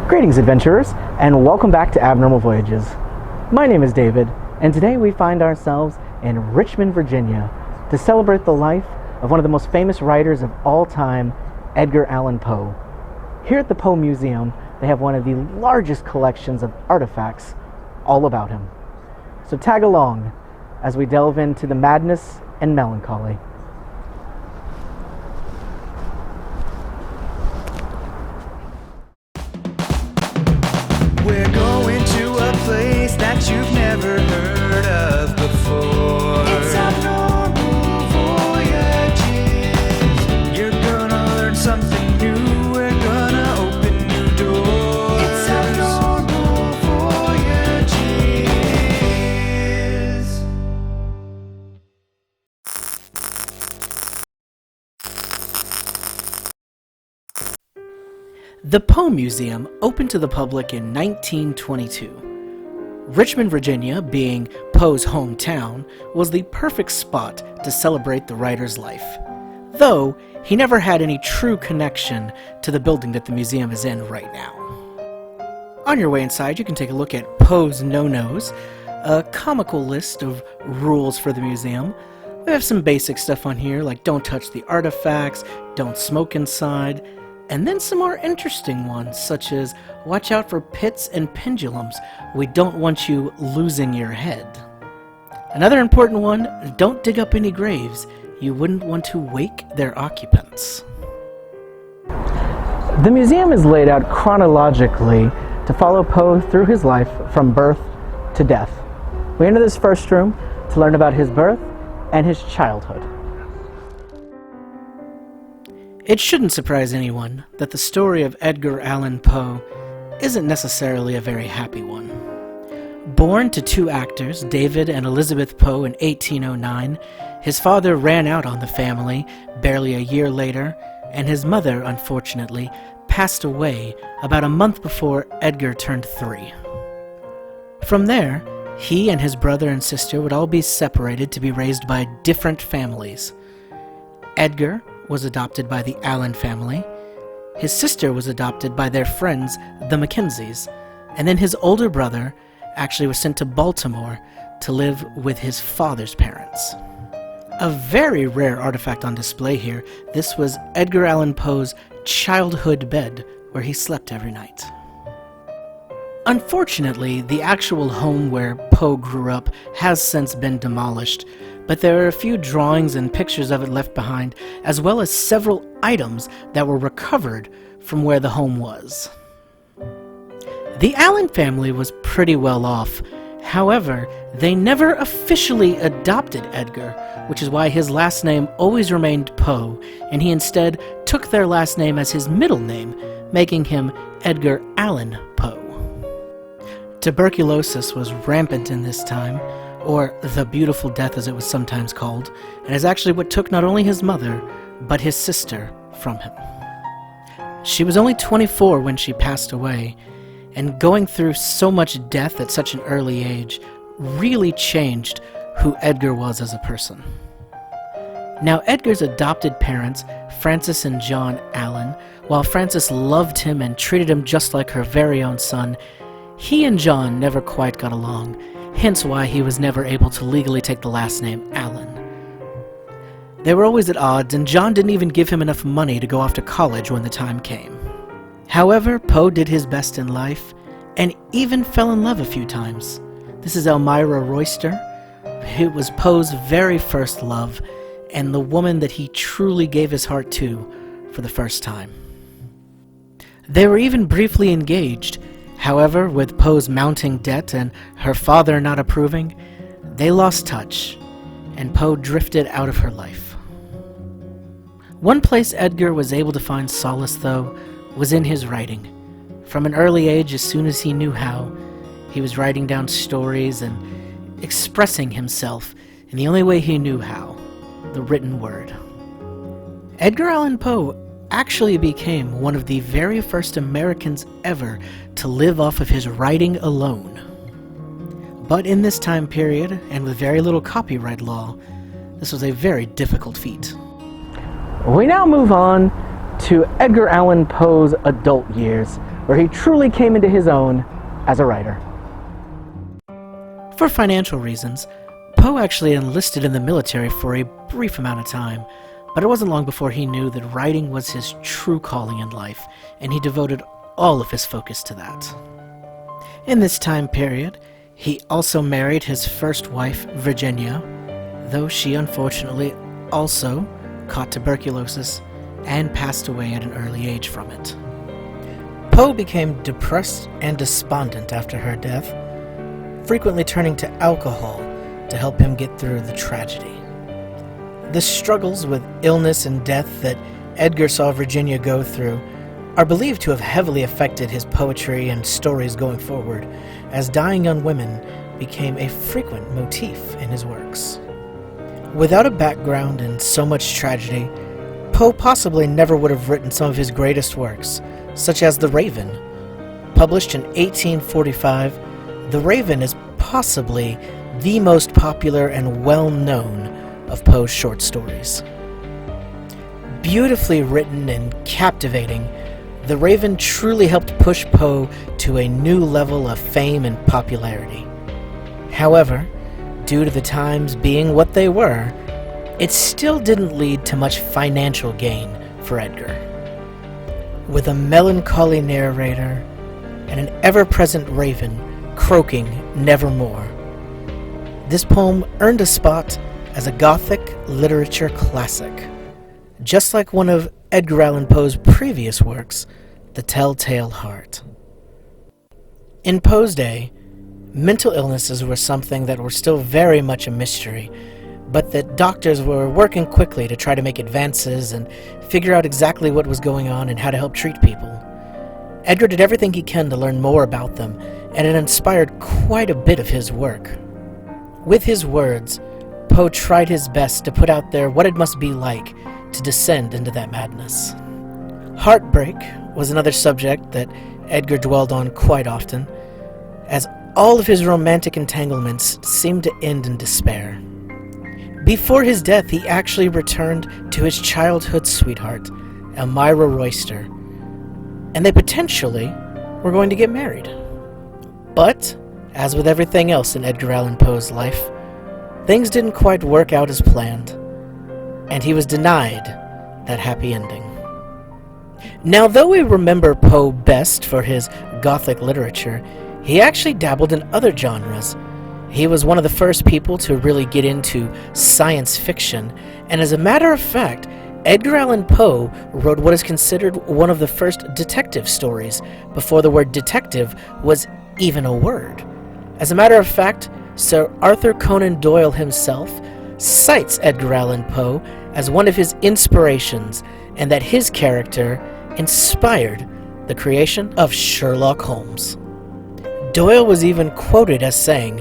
Greetings, adventurers, and welcome back to Abnormal Voyages. My name is David, and today we find ourselves in Richmond, Virginia, to celebrate the life of one of the most famous writers of all time, Edgar Allan Poe. Here at the Poe Museum, they have one of the largest collections of artifacts all about him. So tag along as we delve into the madness and melancholy. We're going to a place that you've never heard of before. It's Abnormal Voyages. You're gonna learn something new. We're gonna open new doors. It's Abnormal Voyages. The Poe Museum opened to the public in 1922. Richmond, Virginia, being Poe's hometown, was the perfect spot to celebrate the writer's life, though he never had any true connection to the building that the museum is in right now. On your way inside, you can take a look at Poe's no-nos, a comical list of rules for the museum. We have some basic stuff on here, like don't touch the artifacts, don't smoke inside, and then some more interesting ones, such as watch out for pits and pendulums. We don't want you losing your head. Another important one, don't dig up any graves. You wouldn't want to wake their occupants. The museum is laid out chronologically to follow Poe through his life from birth to death. We enter this first room to learn about his birth and his childhood. It shouldn't surprise anyone that the story of Edgar Allan Poe isn't necessarily a very happy one. Born to two actors, David and Elizabeth Poe, in 1809, his father ran out on the family barely a year later, and his mother, unfortunately, passed away about a month before Edgar turned 3. From there, he and his brother and sister would all be separated to be raised by different families. Edgar was adopted by the Allan family, his sister was adopted by their friends, the Mackenzies, and then his older brother actually was sent to Baltimore to live with his father's parents. A very rare artifact on display here, this was Edgar Allan Poe's childhood bed where he slept every night. Unfortunately, the actual home where Poe grew up has since been demolished, but there are a few drawings and pictures of it left behind, as well as several items that were recovered from where the home was. The Allan family was pretty well off. However, they never officially adopted Edgar, which is why his last name always remained Poe, and he instead took their last name as his middle name, making him Edgar Allan Poe. Tuberculosis was rampant in this time, or the Beautiful Death as it was sometimes called, and is actually what took not only his mother, but his sister from him. She was only 24 when she passed away, and going through so much death at such an early age really changed who Edgar was as a person. Now, Edgar's adopted parents, Frances and John Allan, while Frances loved him and treated him just like her very own son, he and John never quite got along, hence why he was never able to legally take the last name Allan. They were always at odds, and John didn't even give him enough money to go off to college when the time came. However, Poe did his best in life, and even fell in love a few times. This is Elmira Royster, who was Poe's very first love, and the woman that he truly gave his heart to for the first time. They were even briefly engaged. However, with Poe's mounting debt and her father not approving, they lost touch, and Poe drifted out of her life. One place Edgar was able to find solace, though, was in his writing. From an early age, as soon as he knew how, he was writing down stories and expressing himself in the only way he knew how, the written word. Edgar Allan Poe actually became one of the very first Americans ever to live off of his writing alone. But in this time period, and with very little copyright law, this was a very difficult feat. We now move on to Edgar Allan Poe's adult years, where he truly came into his own as a writer. For financial reasons, Poe actually enlisted in the military for a brief amount of time, but it wasn't long before he knew that writing was his true calling in life, and he devoted all of his focus to that. In this time period, he also married his first wife, Virginia, though she unfortunately also caught tuberculosis and passed away at an early age from it. Poe became depressed and despondent after her death, frequently turning to alcohol to help him get through the tragedy. The struggles with illness and death that Edgar saw Virginia go through are believed to have heavily affected his poetry and stories going forward, as dying young women became a frequent motif in his works. Without a background in so much tragedy, Poe possibly never would have written some of his greatest works, such as The Raven. Published in 1845, The Raven is possibly the most popular and well-known of Poe's short stories. Beautifully written and captivating, The Raven truly helped push Poe to a new level of fame and popularity. However, due to the times being what they were, it still didn't lead to much financial gain for Edgar. With a melancholy narrator and an ever-present raven croaking nevermore, this poem earned a spot as a Gothic literature classic, just like one of Edgar Allan Poe's previous works, The Telltale Heart. In Poe's day, mental illnesses were something that were still very much a mystery, but that doctors were working quickly to try to make advances and figure out exactly what was going on and how to help treat people. Edgar did everything he can to learn more about them, and it inspired quite a bit of his work. With his words, Poe tried his best to put out there what it must be like to descend into that madness. Heartbreak was another subject that Edgar dwelled on quite often, as all of his romantic entanglements seemed to end in despair. Before his death, he actually returned to his childhood sweetheart, Elmira Royster, and they potentially were going to get married. But, as with everything else in Edgar Allan Poe's life, things didn't quite work out as planned, and he was denied that happy ending. Now, though we remember Poe best for his Gothic literature, he actually dabbled in other genres. He was one of the first people to really get into science fiction, and as a matter of fact, Edgar Allan Poe wrote what is considered one of the first detective stories, before the word detective was even a word. As a matter of fact, Sir Arthur Conan Doyle himself cites Edgar Allan Poe as one of his inspirations, and that his character inspired the creation of Sherlock Holmes. Doyle was even quoted as saying,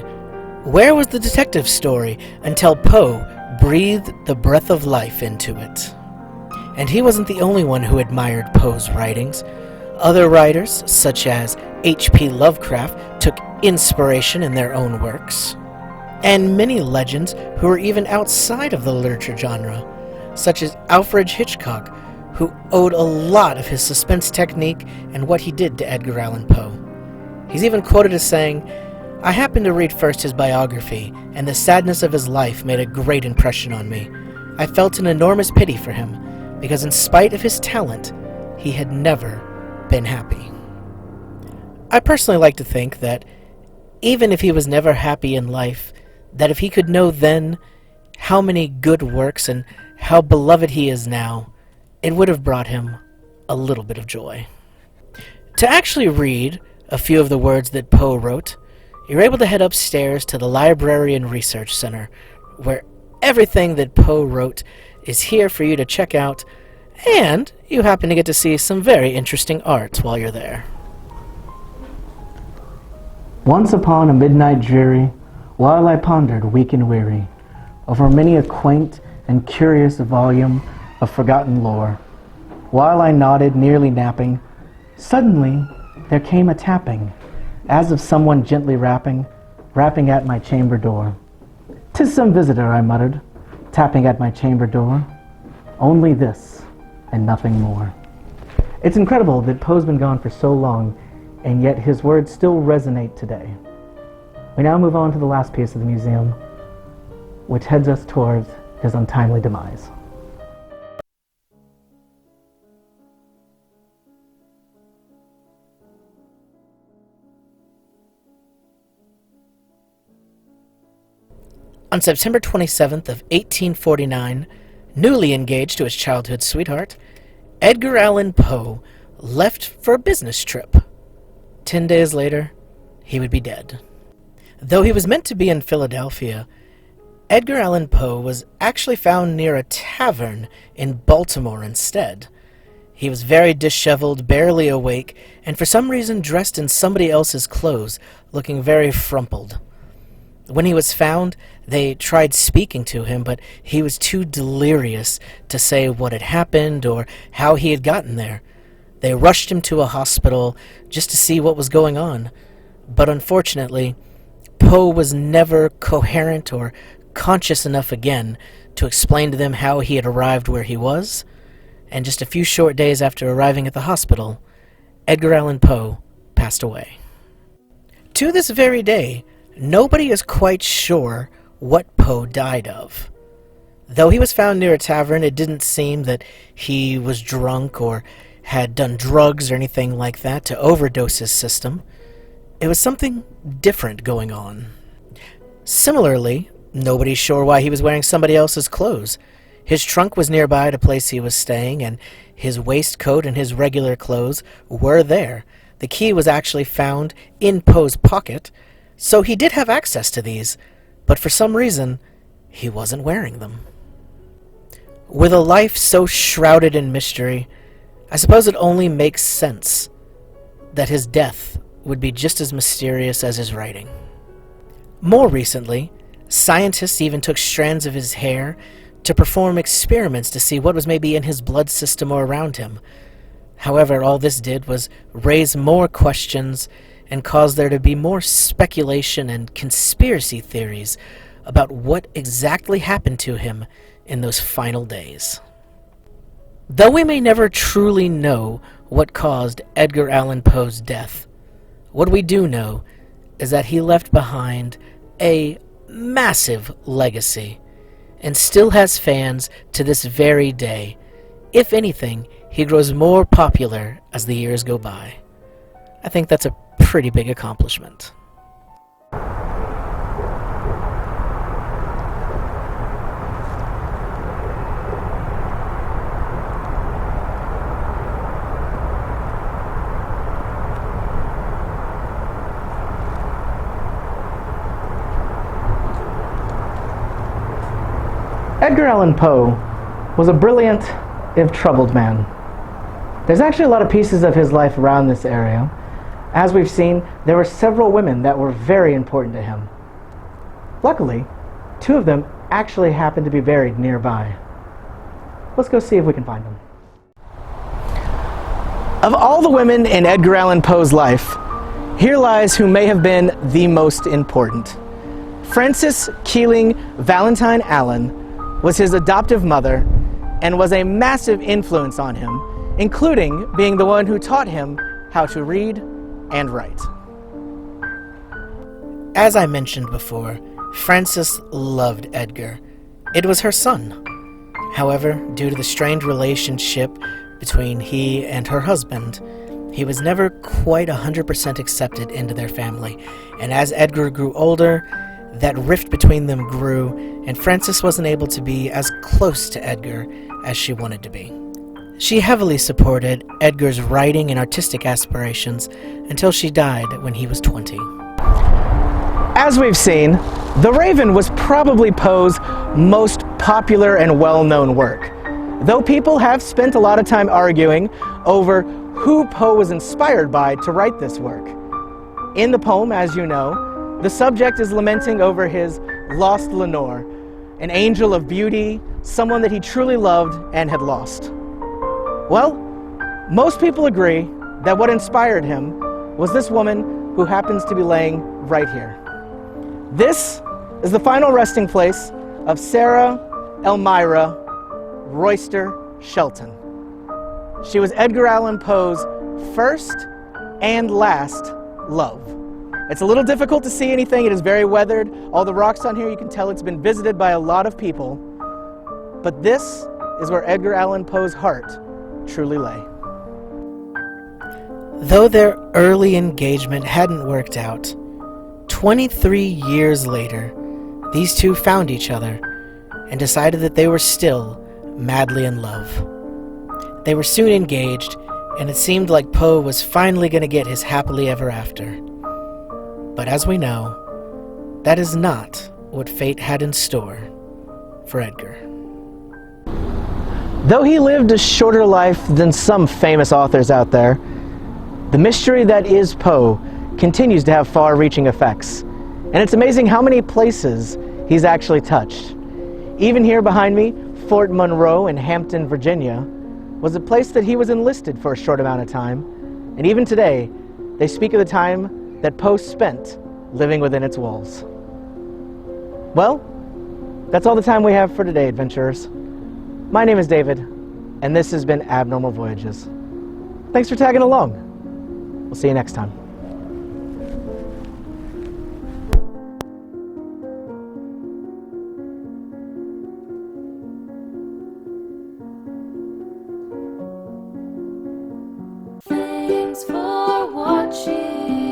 "Where was the detective story until Poe breathed the breath of life into it?" And he wasn't the only one who admired Poe's writings. Other writers, such as H.P. Lovecraft, took inspiration in their own works. And many legends who were even outside of the literature genre, such as Alfred Hitchcock, who owed a lot of his suspense technique and what he did to Edgar Allan Poe. He's even quoted as saying, "I happened to read first his biography, and the sadness of his life made a great impression on me. I felt an enormous pity for him, because in spite of his talent, he had never been happy." I personally like to think that even if he was never happy in life, that if he could know then how many good works and how beloved he is now, it would have brought him a little bit of joy. To actually read a few of the words that Poe wrote, you're able to head upstairs to the Library and Research Center, where everything that Poe wrote is here for you to check out, and you happen to get to see some very interesting art while you're there. Once upon a midnight dreary, while I pondered weak and weary over many a quaint and curious volume of forgotten lore, while I nodded, nearly napping, suddenly there came a tapping, as of someone gently rapping at my chamber door. "'Tis some visitor," I muttered, tapping at my chamber door. "Only this, and nothing more." It's incredible that Poe's been gone for so long, and yet his words still resonate today. We now move on to the last piece of the museum, which heads us towards his untimely demise. On September 27th of 1849, newly engaged to his childhood sweetheart, Edgar Allan Poe left for a business trip. 10 days later, he would be dead. Though he was meant to be in Philadelphia, Edgar Allan Poe was actually found near a tavern in Baltimore instead. He was very disheveled, barely awake, and for some reason dressed in somebody else's clothes, looking very frumpled. When he was found, they tried speaking to him, but he was too delirious to say what had happened or how he had gotten there. They rushed him to a hospital just to see what was going on, but unfortunately, Poe was never coherent or conscious enough again to explain to them how he had arrived where he was, and just a few short days after arriving at the hospital, Edgar Allan Poe passed away. To this very day, nobody is quite sure what Poe died of. Though he was found near a tavern, it didn't seem that he was drunk or had done drugs or anything like that to overdose his system. It was something different going on. Similarly, nobody's sure why he was wearing somebody else's clothes. His trunk was nearby the place he was staying, and his waistcoat and his regular clothes were there. The key was actually found in Poe's pocket, so he did have access to these, but for some reason, he wasn't wearing them. With a life so shrouded in mystery, I suppose it only makes sense that his death would be just as mysterious as his writing. More recently, scientists even took strands of his hair to perform experiments to see what was maybe in his blood system or around him. However, all this did was raise more questions and cause there to be more speculation and conspiracy theories about what exactly happened to him in those final days. Though we may never truly know what caused Edgar Allan Poe's death, what we do know is that he left behind a massive legacy and still has fans to this very day. If anything, he grows more popular as the years go by. I think that's a pretty big accomplishment. Edgar Allan Poe was a brilliant, if troubled man. There's actually a lot of pieces of his life around this area. As we've seen, there were several women that were very important to him. Luckily, two of them actually happened to be buried nearby. Let's go see if we can find them. Of all the women in Edgar Allan Poe's life, here lies who may have been the most important. Frances Keeling Valentine Allen was his adoptive mother and was a massive influence on him, including being the one who taught him how to read and write. As I mentioned before, Frances loved Edgar. It was her son. However, due to the strained relationship between he and her husband, he was never quite 100% accepted into their family, and as Edgar grew older, that rift between them grew, and Frances wasn't able to be as close to Edgar as she wanted to be. She heavily supported Edgar's writing and artistic aspirations until she died when he was 20. As we've seen, The Raven was probably Poe's most popular and well-known work, though people have spent a lot of time arguing over who Poe was inspired by to write this work. In the poem, as you know, the subject is lamenting over his lost Lenore, an angel of beauty, someone that he truly loved and had lost. Well, most people agree that what inspired him was this woman who happens to be laying right here. This is the final resting place of Sarah Elmira Royster Shelton. She was Edgar Allan Poe's first and last love. It's a little difficult to see anything. It is very weathered. All the rocks on here, you can tell it's been visited by a lot of people. But this is where Edgar Allan Poe's heart truly lay. Though their early engagement hadn't worked out, 23 years later, these two found each other and decided that they were still madly in love. They were soon engaged, and it seemed like Poe was finally going to get his happily ever after. But as we know, that is not what fate had in store for Edgar. Though he lived a shorter life than some famous authors out there, the mystery that is Poe continues to have far-reaching effects. And it's amazing how many places he's actually touched. Even here behind me, Fort Monroe in Hampton, Virginia, was a place that he was enlisted for a short amount of time. And even today, they speak of the time that Poe spent living within its walls. Well, that's all the time we have for today, adventurers. My name is David, and this has been Abnormal Voyages. Thanks for tagging along. We'll see you next time. Thanks for watching.